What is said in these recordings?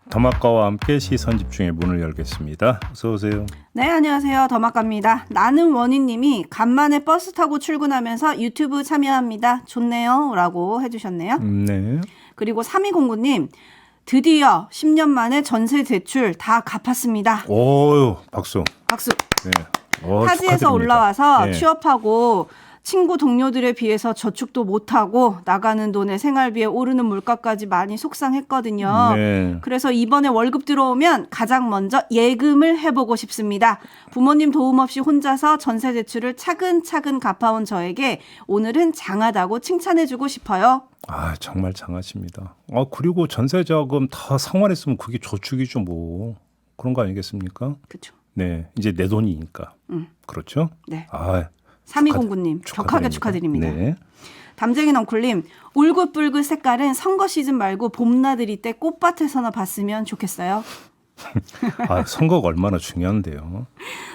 더마카와 함께 시선 집중의 문을 열겠습니다. 어서 오세요. 네, 안녕하세요. 더마카입니다. 나는 원희님이 간만에 버스 타고 출근하면서 유튜브 참여합니다. 좋네요. 라고 해주셨네요. 네. 그리고 3209님 드디어 10년 만에 전세 대출 다 갚았습니다. 오, 박수. 박수. 네. 타지에서 축하드립니다. 올라와서 네. 취업하고 친구 동료들에 비해서 저축도 못하고 나가는 돈에 생활비에 오르는 물가까지 많이 속상했거든요. 네. 그래서 이번에 월급 들어오면 가장 먼저 예금을 해보고 싶습니다. 부모님 도움 없이 혼자서 전세 대출을 차근차근 갚아온 저에게 오늘은 장하다고 칭찬해주고 싶어요. 아, 정말 장하십니다. 그리고 전세자금 다 상환했으면 그게 저축이죠, 뭐. 그런 거 아니겠습니까? 그렇죠. 네. 이제 내 돈이니까. 그렇죠? 네. 아, 3209님 격하게 축하드립니다. 네. 담쟁이 넝쿨님 울긋불긋 색깔은 선거 시즌 말고 봄나들이 때 꽃밭에서나 봤으면 좋겠어요. 아, 선거가 얼마나 중요한데요.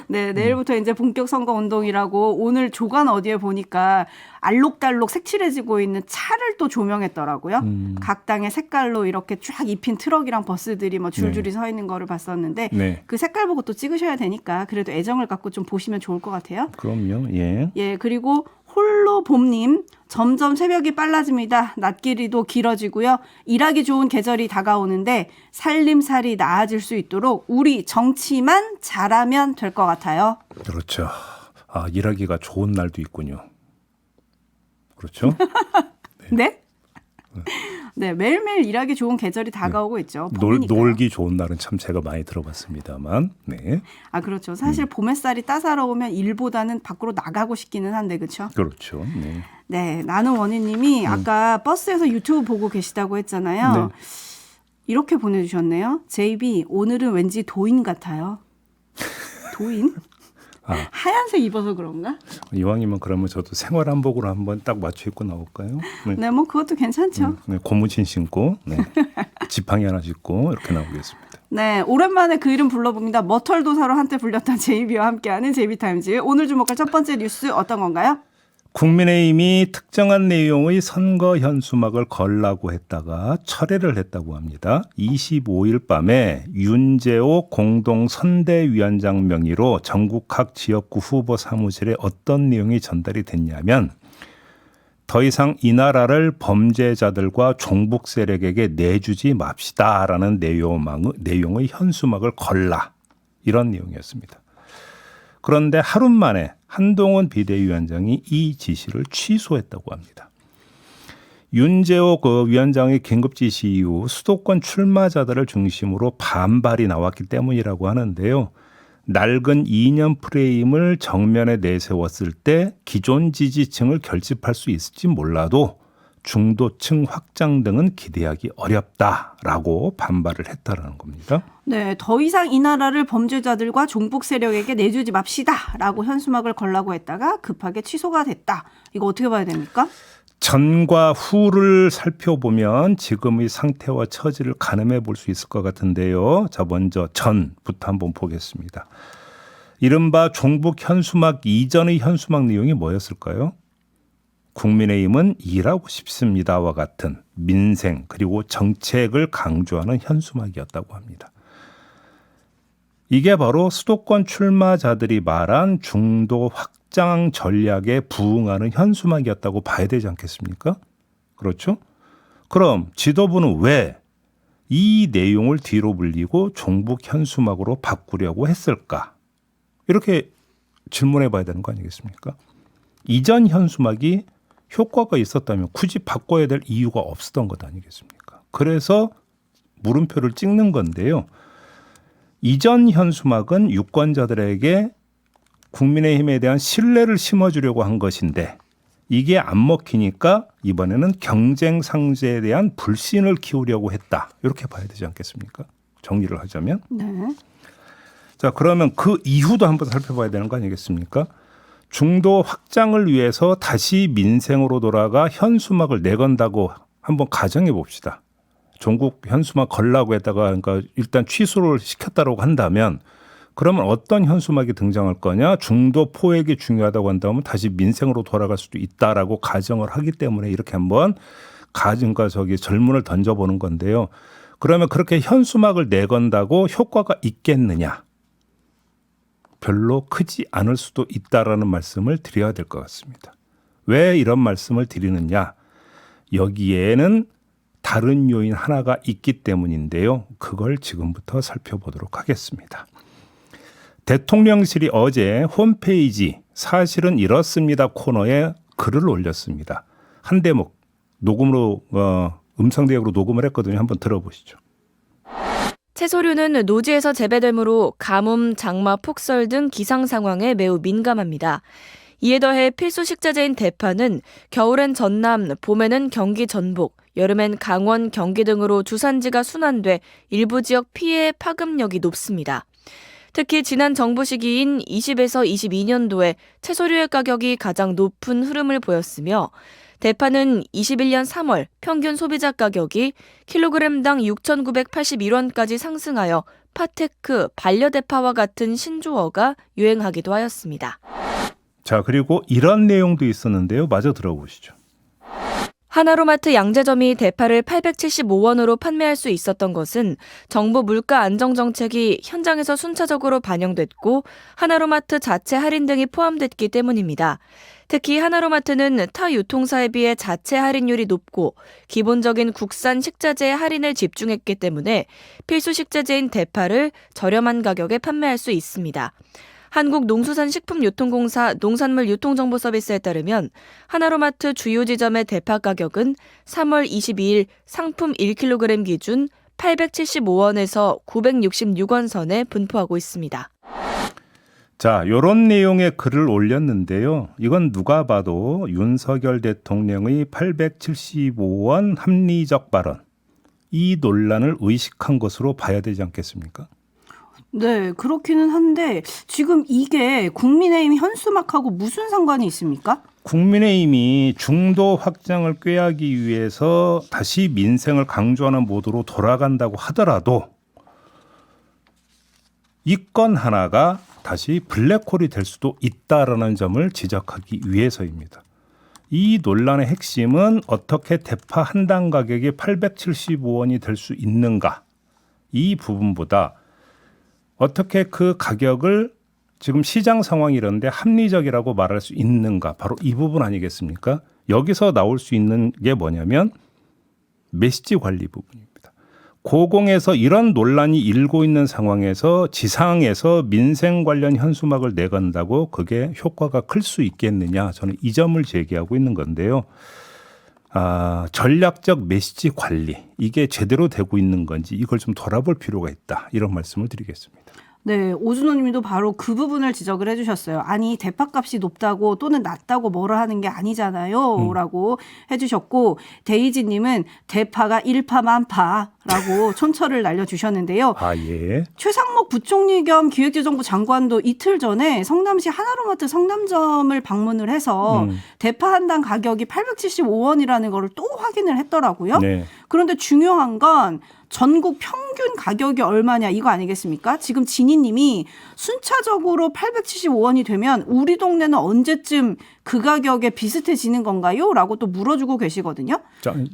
네, 내일부터 이제 본격 선거 운동이라고 오늘 조간 어디에 보니까 알록달록 색칠해지고 있는 차를 또 조명했더라고요. 각 당의 색깔로 이렇게 쫙 입힌 트럭이랑 버스들이 뭐 줄줄이 서 있는 거를 봤었는데 네. 그 색깔 보고 또 찍으셔야 되니까 그래도 애정을 갖고 좀 보시면 좋을 것 같아요. 그럼요. 예. 예, 그리고 홀로 봄님 점점 새벽이 빨라집니다. 낮길이도 길어지고요. 일하기 좋은 계절이 다가오는데 살림살이 나아질 수 있도록 우리 정치만 잘하면 될 것 같아요. 그렇죠. 아, 일하기가 좋은 날도 있군요. 그렇죠? 네? 네, 매일매일 일하기 좋은 계절이 다가오고 있죠. 봄이니까요. 놀기 좋은 날은 참 제가 많이 들어봤습니다만. 네. 아, 그렇죠. 사실 봄햇살이 따사로우면 일보다는 밖으로 나가고 싶기는 한데 그렇죠? 그렇죠. 네. 네, 나는 원희님이 아까 버스에서 유튜브 보고 계시다고 했잖아요. 네. 이렇게 보내주셨네요. JB 오늘은 왠지 도인 같아요. 도인? 아. 하얀색 입어서 그런가? 이왕이면 그러면 저도 생활 한복으로 한번 딱 맞춰 입고 나올까요? 네. 네, 뭐 그것도 괜찮죠. 네, 고무신 신고, 네. 지팡이 하나 짚고 이렇게 나오겠습니다. 네, 오랜만에 그 이름 불러봅니다. 머털도사로 한때 불렸던 JB와 함께하는 JB타임즈. 오늘 주목할 첫 번째 뉴스 어떤 건가요? 국민의힘이 특정한 내용의 선거 현수막을 걸라고 했다가 철회를 했다고 합니다. 25일 밤에 윤재호 공동선대위원장 명의로 전국 각 지역구 후보 사무실에 어떤 내용이 전달이 됐냐면 더 이상 이 나라를 범죄자들과 종북 세력에게 내주지 맙시다라는 내용의 현수막을 걸라 이런 내용이었습니다. 그런데 하루 만에 한동훈 비대위원장이 이 지시를 취소했다고 합니다. 윤재호 위원장의 긴급 지시 이후 수도권 출마자들을 중심으로 반발이 나왔기 때문이라고 하는데요. 낡은 이념 프레임을 정면에 내세웠을 때 기존 지지층을 결집할 수 있을지 몰라도 중도층 확장 등은 기대하기 어렵다라고 반발을 했다라는 겁니다. 네, 더 이상 이 나라를 범죄자들과 종북 세력에게 내주지 맙시다라고 현수막을 걸라고 했다가 급하게 취소가 됐다. 이거 어떻게 봐야 됩니까? 전과 후를 살펴보면 지금의 상태와 처지를 가늠해 볼 수 있을 것 같은데요. 자, 먼저 전부터 한번 보겠습니다. 이른바 종북 현수막 이전의 현수막 내용이 뭐였을까요? 국민의힘은 일하고 싶습니다와 같은 민생 그리고 정책을 강조하는 현수막이었다고 합니다. 이게 바로 수도권 출마자들이 말한 중도 확장 전략에 부응하는 현수막이었다고 봐야 되지 않겠습니까? 그렇죠? 그럼 지도부는 왜 이 내용을 뒤로 물리고 종북 현수막으로 바꾸려고 했을까? 이렇게 질문해 봐야 되는 거 아니겠습니까? 이전 현수막이 효과가 있었다면 굳이 바꿔야 될 이유가 없었던 것 아니겠습니까? 그래서 물음표를 찍는 건데요. 이전 현수막은 유권자들에게 국민의힘에 대한 신뢰를 심어주려고 한 것인데 이게 안 먹히니까 이번에는 경쟁 상대에 대한 불신을 키우려고 했다. 이렇게 봐야 되지 않겠습니까? 정리를 하자면. 네. 자, 그러면 그 이후도 한번 살펴봐야 되는 거 아니겠습니까? 중도 확장을 위해서 다시 민생으로 돌아가 현수막을 내건다고 한번 가정해 봅시다. 종북 현수막 걸라고 했다가 그러니까 일단 취소를 시켰다고 한다면 그러면 어떤 현수막이 등장할 거냐? 중도 포획이 중요하다고 한다면 다시 민생으로 돌아갈 수도 있다라고 가정을 하기 때문에 이렇게 한번 가정과 절문을 던져보는 건데요. 그러면 그렇게 현수막을 내건다고 효과가 있겠느냐? 별로 크지 않을 수도 있다라는 말씀을 드려야 될 것 같습니다. 왜 이런 말씀을 드리느냐? 여기에는 다른 요인 하나가 있기 때문인데요. 그걸 지금부터 살펴보도록 하겠습니다. 대통령실이 어제 홈페이지 사실은 이렇습니다 코너에 글을 올렸습니다. 한 대목 음성 대역으로 녹음을 했거든요. 한번 들어보시죠. 채소류는 노지에서 재배되므로 가뭄, 장마, 폭설 등 기상 상황에 매우 민감합니다. 이에 더해 필수 식자재인 대파는 겨울엔 전남, 봄에는 경기 전북, 여름엔 강원, 경기 등으로 주산지가 순환돼 일부 지역 피해 파급력이 높습니다. 특히 지난 정부 시기인 20에서 22년도에 채소류의 가격이 가장 높은 흐름을 보였으며 대파는 21년 3월 평균 소비자 가격이 킬로그램당 6,981원까지 상승하여 파테크, 반려대파와 같은 신조어가 유행하기도 하였습니다. 자, 그리고 이런 내용도 있었는데요. 마저 들어보시죠. 하나로마트 양재점이 대파를 875원으로 판매할 수 있었던 것은 정부 물가 안정 정책이 현장에서 순차적으로 반영됐고 하나로마트 자체 할인 등이 포함됐기 때문입니다. 특히 하나로마트는 타 유통사에 비해 자체 할인율이 높고 기본적인 국산 식자재에 할인을 집중했기 때문에 필수 식자재인 대파를 저렴한 가격에 판매할 수 있습니다. 한국농수산식품유통공사 농산물유통정보서비스에 따르면 하나로마트 주요 지점의 대파 가격은 3월 22일 상품 1kg 기준 875원에서 966원 선에 분포하고 있습니다. 자, 이런 내용의 글을 올렸는데요. 이건 누가 봐도 윤석열 대통령의 875원 합리적 발언, 이 논란을 의식한 것으로 봐야 되지 않겠습니까? 네, 그렇기는 한데 지금 이게 국민의힘 현수막하고 무슨 상관이 있습니까? 국민의힘이 중도 확장을 꾀하기 위해서 다시 민생을 강조하는 모드로 돌아간다고 하더라도 이 건 하나가 다시 블랙홀이 될 수도 있다라는 점을 지적하기 위해서입니다. 이 논란의 핵심은 어떻게 대파 한 당 가격이 875원이 될 수 있는가, 이 부분보다 어떻게 그 가격을 지금 시장 상황이 이런데 합리적이라고 말할 수 있는가, 바로 이 부분 아니겠습니까? 여기서 나올 수 있는 게 뭐냐면 메시지 관리 부분입니다. 고공에서 이런 논란이 일고 있는 상황에서 지상에서 민생 관련 현수막을 내건다고 그게 효과가 클 수 있겠느냐, 저는 이 점을 제기하고 있는 건데요. 전략적 메시지 관리, 이게 제대로 되고 있는 건지 이걸 좀 돌아볼 필요가 있다, 이런 말씀을 드리겠습니다. 네, 오준호 님도 바로 그 부분을 지적을 해주셨어요. 아니, 대파값이 높다고 또는 낮다고 뭐라 하는 게 아니잖아요. 라고 해주셨고, 데이지 님은 대파가 일파만파라고 촌철을 날려주셨는데요. 예. 최상목 부총리 겸 기획재정부 장관도 이틀 전에 성남시 하나로마트 성남점을 방문을 해서 대파 한 당 가격이 875원이라는 거를 또 확인을 했더라고요. 네. 그런데 중요한 건 전국 평균 가격이 얼마냐 이거 아니겠습니까? 지금 진희님이 순차적으로 875원이 되면 우리 동네는 언제쯤 그 가격에 비슷해지는 건가요? 라고 또 물어주고 계시거든요.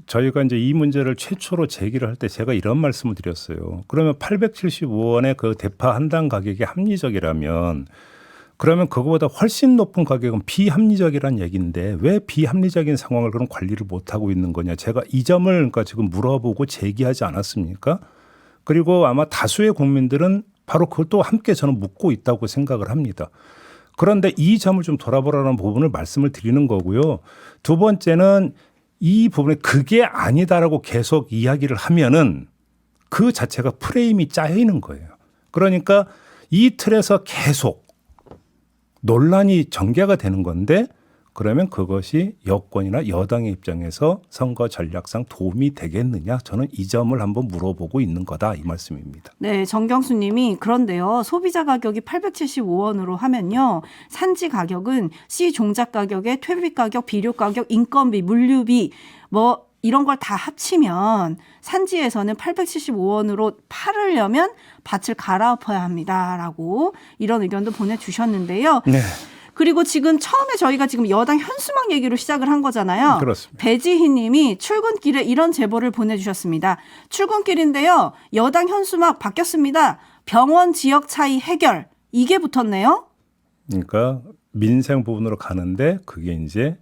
저희가 이제 이 문제를 최초로 제기를 할 때 제가 이런 말씀을 드렸어요. 그러면 875원의 그 대파 한 당 가격이 합리적이라면 그러면 그거보다 훨씬 높은 가격은 비합리적이라는 얘기인데 왜 비합리적인 상황을 그럼 관리를 못하고 있는 거냐. 제가 이 점을 그러니까 지금 물어보고 제기하지 않았습니까? 그리고 아마 다수의 국민들은 바로 그것도 함께 저는 묻고 있다고 생각을 합니다. 그런데 이 점을 좀 돌아보라는 부분을 말씀을 드리는 거고요. 두 번째는 이 부분에 그게 아니다라고 계속 이야기를 하면은 그 자체가 프레임이 짜여 있는 거예요. 그러니까 이 틀에서 계속 논란이 전개가 되는 건데 그러면 그것이 여권이나 여당의 입장에서 선거 전략상 도움이 되겠느냐, 저는 이 점을 한번 물어보고 있는 거다, 이 말씀입니다. 네, 정경수 님이 그런데요. 소비자 가격이 875원으로 하면요. 산지 가격은 씨 종작 가격에 퇴비 가격, 비료 가격, 인건비, 물류비 뭐 이런 걸 다 합치면 산지에서는 875원으로 팔으려면 밭을 갈아엎어야 합니다라고 이런 의견도 보내주셨는데요. 네. 그리고 지금 처음에 저희가 지금 여당 현수막 얘기로 시작을 한 거잖아요. 그렇습니다. 배지희 님이 출근길에 이런 제보를 보내주셨습니다. 출근길인데요. 여당 현수막 바뀌었습니다. 병원 지역 차이 해결. 이게 붙었네요. 그러니까 민생 부분으로 가는데 그게 이제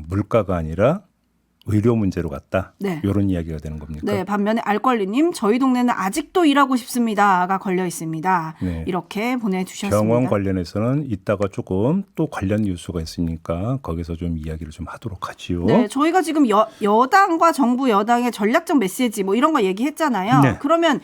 물가가 아니라 의료 문제로 갔다. 네. 이런 이야기가 되는 겁니까? 네, 반면에 알권리님 저희 동네는 아직도 일하고 싶습니다가 걸려 있습니다. 네. 이렇게 보내주셨습니다. 병원 관련해서는 이따가 조금 또 관련 뉴스가 있으니까 거기서 좀 이야기를 좀 하도록 하지요. 네, 저희가 지금 여당과 정부 여당의 전략적 메시지 뭐 이런 거 얘기했잖아요. 네. 그러면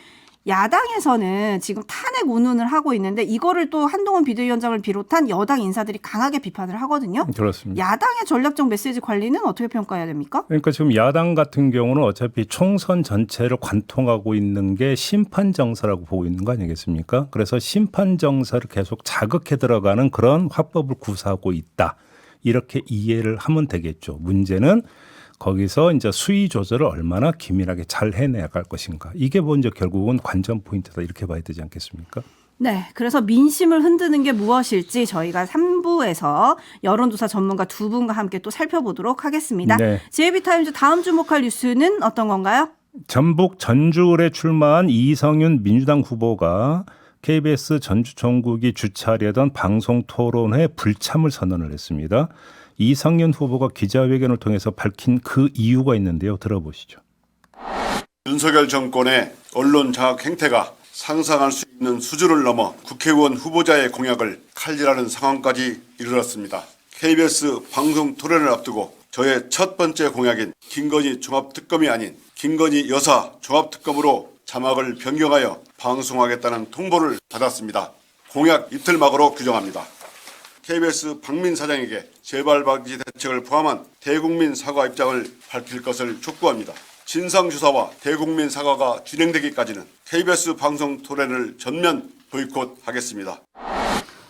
야당에서는 지금 탄핵 운운을 하고 있는데 이거를 또 한동훈 비대위원장을 비롯한 여당 인사들이 강하게 비판을 하거든요. 그렇습니다. 야당의 전략적 메시지 관리는 어떻게 평가해야 됩니까? 그러니까 지금 야당 같은 경우는 어차피 총선 전체를 관통하고 있는 게 심판 정서라고 보고 있는 거 아니겠습니까? 그래서 심판 정서를 계속 자극해 들어가는 그런 화법을 구사하고 있다. 이렇게 이해를 하면 되겠죠. 문제는 거기서 이제 수위 조절을 얼마나 기민하게 잘 해내갈 것인가. 이게 먼저 결국은 관전 포인트다. 이렇게 봐야 되지 않겠습니까? 네, 그래서 민심을 흔드는 게 무엇일지 저희가 3부에서 여론조사 전문가 두 분과 함께 또 살펴보도록 하겠습니다. 네. JB타임즈 다음 주목할 뉴스는 어떤 건가요? 전북 전주을에 출마한 이성윤 민주당 후보가 KBS 전주전국이 주최하려던 방송토론회 불참을 선언을 했습니다. 이성윤 후보가 기자회견을 통해서 밝힌 그 이유가 있는데요. 들어보시죠. 윤석열 정권의 언론 장악 행태가 상상할 수 있는 수준을 넘어 국회의원 후보자의 공약을 칼질하는 상황까지 이르렀습니다. KBS 방송 토론을 앞두고 저의 첫 번째 공약인 김건희 종합특검이 아닌 김건희 여사 종합특검으로 자막을 변경하여 방송하겠다는 통보를 받았습니다. 공약 이틀막으로 규정합니다. KBS 박민 사장에게 재발방지 대책을 포함한 대국민 사과 입장을 밝힐 것을 촉구합니다. 진상조사와 대국민 사과가 진행되기까지는 KBS 방송 토론을 전면 보이콧하겠습니다.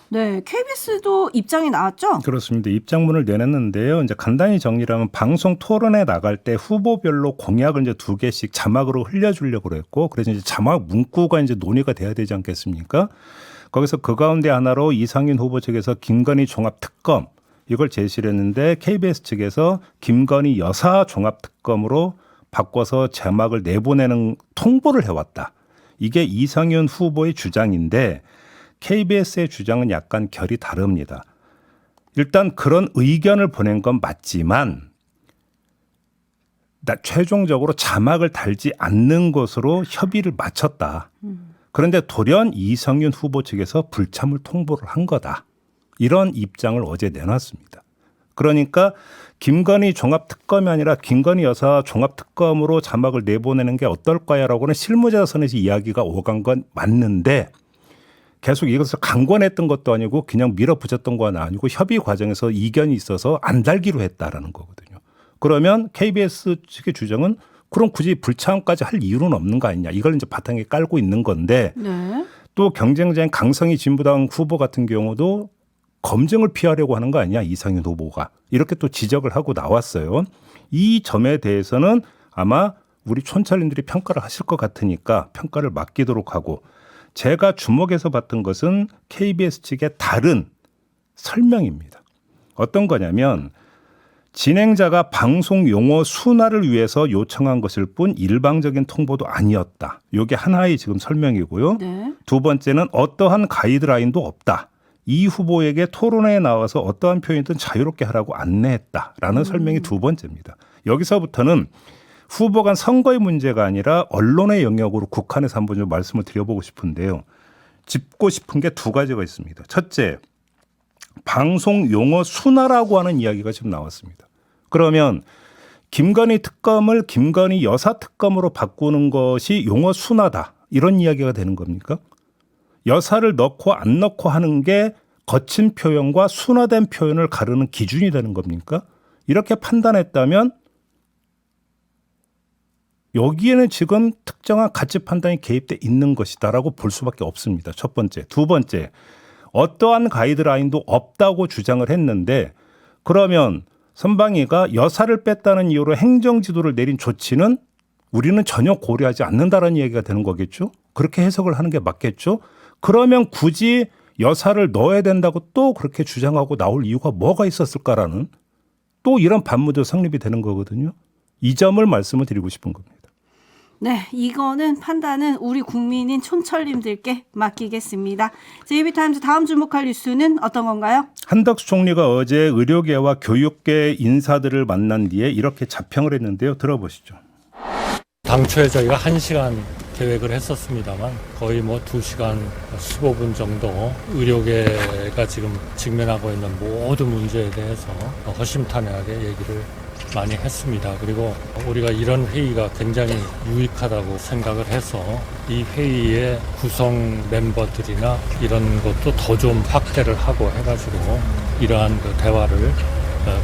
네, KBS도 입장이 나왔죠? 그렇습니다. 입장문을 내놨는데요. 이제 간단히 정리하면 방송 토론에 나갈 때 후보별로 공약을 이제 2개씩 자막으로 흘려주려고 그랬고, 그래서 이제 자막 문구가 이제 논의가 돼야 되지 않겠습니까? 거기서 그 가운데 하나로 이상윤 후보 측에서 김건희 종합특검 이걸 제시를 했는데 KBS 측에서 김건희 여사 종합특검으로 바꿔서 제막을 내보내는 통보를 해왔다. 이게 이상윤 후보의 주장인데 KBS의 주장은 약간 결이 다릅니다. 일단 그런 의견을 보낸 건 맞지만 최종적으로 자막을 달지 않는 것으로 협의를 마쳤다. 그런데 돌연 이성윤 후보 측에서 불참을 통보를 한 거다. 이런 입장을 어제 내놨습니다. 그러니까 김건희 종합특검이 아니라 김건희 여사 종합특검으로 자막을 내보내는 게 어떨까요라고는 실무자선에서 이야기가 오간 건 맞는데 계속 이것을 강권했던 것도 아니고 그냥 밀어붙였던 건 아니고 협의 과정에서 이견이 있어서 안 달기로 했다라는 거거든요. 그러면 KBS 측의 주장은 그럼 굳이 불참까지 할 이유는 없는 거 아니냐. 이걸 이제 바탕에 깔고 있는 건데 네. 또 경쟁자인 강성희 진보당 후보 같은 경우도 검증을 피하려고 하는 거 아니냐. 이상윤 후보가. 이렇게 또 지적을 하고 나왔어요. 이 점에 대해서는 아마 우리 촌철님들이 평가를 하실 것 같으니까 평가를 맡기도록 하고 제가 주목해서 봤던 것은 KBS 측의 다른 설명입니다. 어떤 거냐면 진행자가 방송 용어 순화를 위해서 요청한 것일 뿐 일방적인 통보도 아니었다. 이게 하나의 지금 설명이고요. 네. 두 번째는 어떠한 가이드라인도 없다. 이 후보에게 토론회에 나와서 어떠한 표현이든 자유롭게 하라고 안내했다라는 설명이 두 번째입니다. 여기서부터는 후보 간 선거의 문제가 아니라 언론의 영역으로 국한해서 한번 좀 말씀을 드려보고 싶은데요. 짚고 싶은 게 두 가지가 있습니다. 첫째, 방송 용어 순화라고 하는 이야기가 지금 나왔습니다. 그러면 김건희 특검을 김건희 여사 특검으로 바꾸는 것이 용어 순화다. 이런 이야기가 되는 겁니까? 여사를 넣고 안 넣고 하는 게 거친 표현과 순화된 표현을 가르는 기준이 되는 겁니까? 이렇게 판단했다면 여기에는 지금 특정한 가치 판단이 개입돼 있는 것이다라고 볼 수밖에 없습니다. 첫 번째. 두 번째, 어떠한 가이드라인도 없다고 주장을 했는데 그러면 선방위가 여사를 뺐다는 이유로 행정지도를 내린 조치는 우리는 전혀 고려하지 않는다라는 얘기가 되는 거겠죠. 그렇게 해석을 하는 게 맞겠죠. 그러면 굳이 여사를 넣어야 된다고 또 그렇게 주장하고 나올 이유가 뭐가 있었을까라는 또 이런 반문도 성립이 되는 거거든요. 이 점을 말씀을 드리고 싶은 겁니다. 네, 이거는 판단은 우리 국민인 촌철님들께 맡기겠습니다. JB타임즈 다음 주목할 뉴스는 어떤 건가요? 한덕수 총리가 어제 의료계와 교육계 인사들을 만난 뒤에 이렇게 자평을 했는데요. 들어보시죠. 당초에 저희가 1시간 계획을 했었습니다만 거의 2시간 15분 정도 의료계가 지금 직면하고 있는 모든 문제에 대해서 허심탄회하게 얘기를 많이 했습니다. 그리고 우리가 이런 회의가 굉장히 유익하다고 생각을 해서 이 회의의 구성 멤버들이나 이런 것도 더 좀 확대를 하고 해가지고 이러한 그 대화를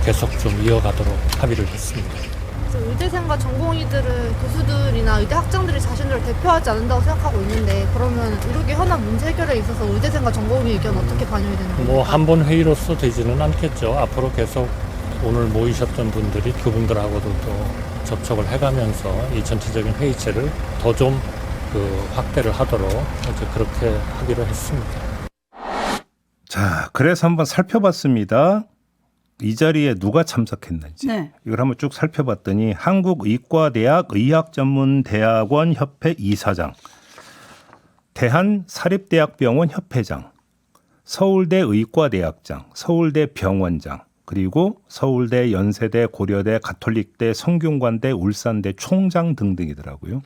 계속 좀 이어가도록 합의를 했습니다. 의대생과 전공의들은 교수들이나 의대 학장들이 자신들을 대표하지 않는다고 생각하고 있는데 그러면 의료계 현안 문제 해결에 있어서 의대생과 전공의 의견 어떻게 반영이 되는 건가요? 한 번 회의로서 되지는 않겠죠. 앞으로 계속 오늘 모이셨던 분들이 그분들하고도 또 접촉을 해가면서 이 전체적인 회의체를 더 좀 확대를 하도록 이제 그렇게 하기로 했습니다. 자, 그래서 한번 살펴봤습니다. 이 자리에 누가 참석했는지. 네. 이걸 한번 쭉 살펴봤더니 한국의과대학 의학전문대학원 협회 이사장, 대한사립대학병원 협회장, 서울대 의과대학장, 서울대 병원장, 그리고 서울대, 연세대, 고려대, 가톨릭대, 성균관대, 울산대 총장 등등이더라고요.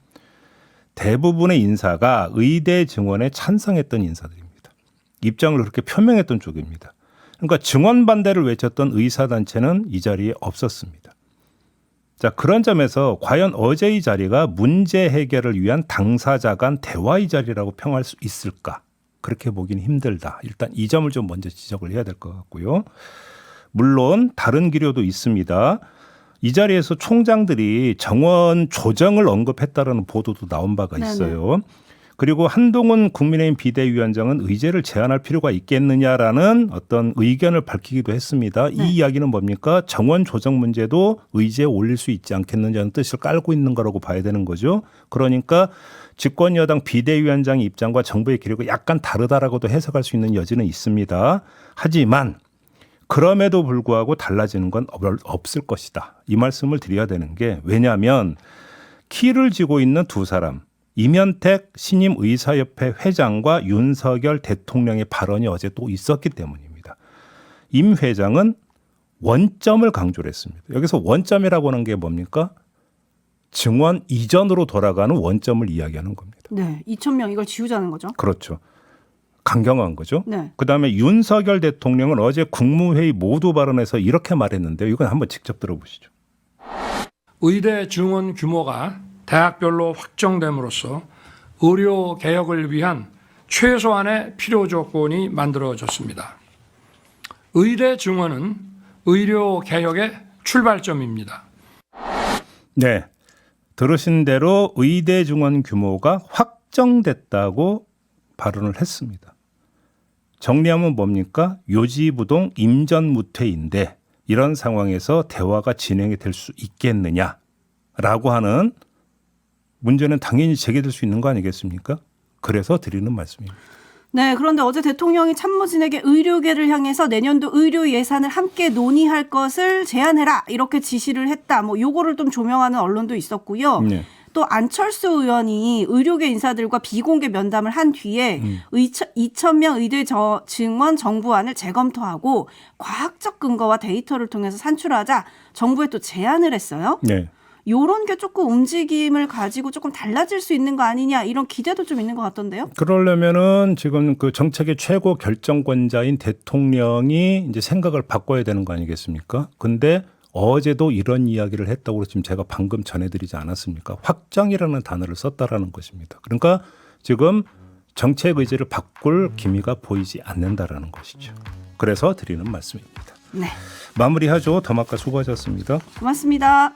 대부분의 인사가 의대 증원에 찬성했던 인사들입니다. 입장을 그렇게 표명했던 쪽입니다. 그러니까 증원 반대를 외쳤던 의사단체는 이 자리에 없었습니다. 자, 그런 점에서 과연 어제 이 자리가 문제 해결을 위한 당사자 간 대화의 자리라고 평할 수 있을까? 그렇게 보기는 힘들다. 일단 이 점을 좀 먼저 지적을 해야 될 것 같고요. 물론 다른 기류도 있습니다. 이 자리에서 총장들이 정원 조정을 언급했다라는 보도도 나온 바가 있어요. 네네. 그리고 한동훈 국민의힘 비대위원장은 의제를 제안할 필요가 있겠느냐라는 어떤 의견을 밝히기도 했습니다. 이 이야기는 뭡니까? 정원 조정 문제도 의제에 올릴 수 있지 않겠느냐는 뜻을 깔고 있는 거라고 봐야 되는 거죠. 그러니까 집권여당 비대위원장의 입장과 정부의 기류가 약간 다르다라고도 해석할 수 있는 여지는 있습니다. 하지만 그럼에도 불구하고 달라지는 건 없을 것이다. 이 말씀을 드려야 되는 게 왜냐하면 키를 쥐고 있는 두 사람, 이면택 신임의사협회 회장과 윤석열 대통령의 발언이 어제 또 있었기 때문입니다. 임 회장은 원점을 강조를 했습니다. 여기서 원점이라고 하는 게 뭡니까? 증원 이전으로 돌아가는 원점을 이야기하는 겁니다. 네, 2,000명 이걸 지우자는 거죠. 그렇죠. 강경한 거죠. 네. 그다음에 윤석열 대통령은 어제 국무회의 모두 발언에서 이렇게 말했는데요. 이건 한번 직접 들어보시죠. 의대 증원 규모가 대학별로 확정됨으로써 의료 개혁을 위한 최소한의 필요 조건이 만들어졌습니다. 의대 증원은 의료 개혁의 출발점입니다. 네, 들으신 대로 의대 증원 규모가 확정됐다고 발언을 했습니다. 정리하면 뭡니까? 요지부동 임전무퇴인데 이런 상황에서 대화가 진행이 될 수 있겠느냐라고 하는 문제는 당연히 제기될 수 있는 거 아니겠습니까? 그래서 드리는 말씀입니다. 네, 그런데 어제 대통령이 참모진에게 의료계를 향해서 내년도 의료 예산을 함께 논의할 것을 제안해라 이렇게 지시를 했다. 요거를 좀 조명하는 언론도 있었고요. 네. 또 안철수 의원이 의료계 인사들과 비공개 면담을 한 뒤에 2,000명 의대 증원 정부안을 재검토하고 과학적 근거와 데이터를 통해서 산출하자 정부에 또 제안을 했어요. 네. 요런 게 조금 움직임을 가지고 조금 달라질 수 있는 거 아니냐 이런 기대도 좀 있는 것 같던데요. 그러려면은 지금 그 정책의 최고 결정권자인 대통령이 이제 생각을 바꿔야 되는 거 아니겠습니까? 근데 어제도 이런 이야기를 했다고 지금 제가 방금 전해드리지 않았습니까? 확정이라는 단어를 썼다라는 것입니다. 그러니까 지금 정책 의지를 바꿀 기미가 보이지 않는다라는 것이죠. 그래서 드리는 말씀입니다. 네. 마무리하죠. 더마카 수고하셨습니다. 고맙습니다.